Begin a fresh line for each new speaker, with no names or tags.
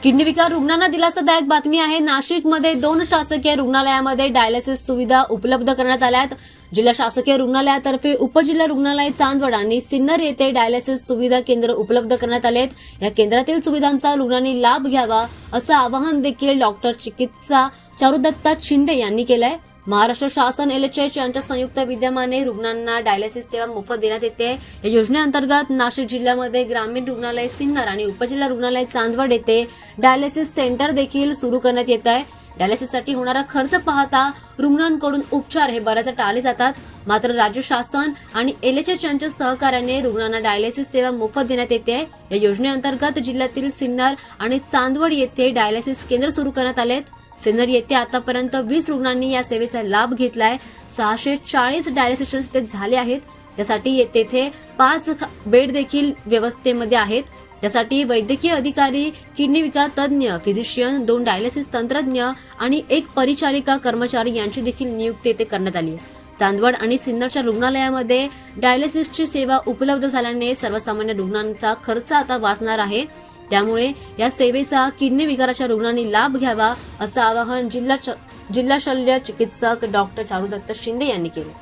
Kidney विकार रुग्णांना दिलासादायक बातमी आहे। नाशिकमध्ये 2 शासकीय रुग्णालयामध्ये डायलिसिस सुविधा उपलब्ध करण्यात आल्या आहेत। जिल्हा शासकीय रुग्णालयातर्फे उपजिल्हा रुग्णालय चांदवड आणि सिन्नर येथे डायलिसिस सुविधा केंद्र उपलब्ध करण्यात आले आहेत। या केंद्रातील सुविधांचा रुग्णांनी लाभ घ्यावा असं आवाहन देखील डॉक्टर चिकित्सा चारुदत्ता शिंदे यांनी केलंय। महाराष्ट्र शासन एलएचएच यांच्या संयुक्त विद्यमाने रुग्णांना डायलिसिस सेवा मोफत देण्यात येते। या योजनेअंतर्गत नाशिक जिल्ह्यामध्ये ग्रामीण रुग्णालय सिन्नर आणि उपजिल्हा रुग्णालय चांदवड येथे डायलिसिस सेंटर देखील सुरू करण्यात येत आहे। डायलिसिससाठी होणारा खर्च पाहता रुग्णांकडून उपचार हे बऱ्याच टाळले जातात। मात्र राज्य शासन आणि एलएचएच यांच्या सहकार्याने रुग्णांना डायलिसिस सेवा मोफत देण्यात येते। या योजनेअंतर्गत जिल्ह्यातील सिन्नर आणि चांदवड येथे डायलिसिस केंद्र सुरू करण्यात आलेत। सिन्नर येथे आतापर्यंत 20 रुग्णांनी या सेवेचा लाभ घेतलाय। 640 डायलिसिस ते झाले आहेत। त्यासाठी तेथे 5 बेड देखील व्यवस्थेमध्ये आहेत। त्यासाठी वैद्यकीय अधिकारी, किडनी विकार तज्ञ, फिजिशियन, 2 डायलिसिस तंत्रज्ञ आणि 1 परिचारिका कर्मचारी यांची देखील नियुक्ती येथे करण्यात आली आहे। चांदवड आणि सिन्नरच्या रुग्णालयामध्ये डायलिसिसची सेवा उपलब्ध झाल्याने सर्वसामान्य रुग्णांचा खर्च आता वाचणार आहे। त्यामुळे या सेवेचा किडनी विकाराच्या रुग्णांनी लाभ घ्यावा असं आवाहन जिल्हा शल्य चिकित्सक डॉक्टर चारुदत्त शिंदे यांनी केले।